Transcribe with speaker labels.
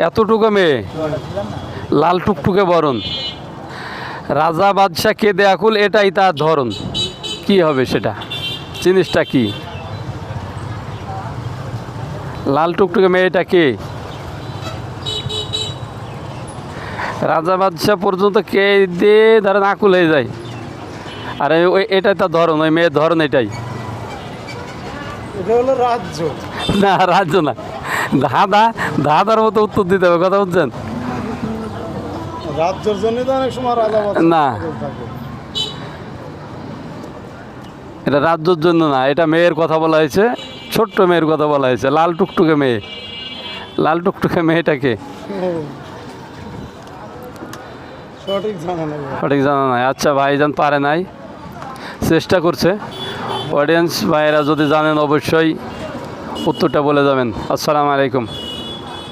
Speaker 1: এতটুকু মেয়ে, লাল টুকটুকে বরণ, রাজা বাদশাহ কেঁদে আকুল, এটাই তার ধরন। কি হবে সেটা? জিনিসটা কি? লাল টুকটুকে মেয়েটা কে? রাজা বাদশাহ পর্যন্ত কেঁদে ধরেন আকুল হয়ে যায়, আর ওই এটাই তার ধরন, ওই মেয়ের ধরন এটাই।
Speaker 2: এটা হলো রাজ্য।
Speaker 1: না, রাজ্য না, ধাঁধার মতো উত্তর দিতে হবে, কথা বুঝছেন?
Speaker 2: রাজ্যের জন্য তো অনেক সময় রাজা
Speaker 1: না, এটা রাজ্যর জন্য না, এটা মেয়ের কথা বলা হয়েছে, ছোট্ট মেয়ের কথা বলা হয়েছে, লাল টুকটুকে মেয়ে। লাল টুকটুকে মেয়েটাকে
Speaker 2: সঠিক জানা নেই।
Speaker 1: সঠিক জানা নাই। আচ্ছা, ভাইজান পারে নাই, চেষ্টা করছে। অডিয়েন্স ভাইয়েরা যদি জানেন অবশ্যই উত্তরটা বলে যাবেন। আসসালামু আলাইকুম।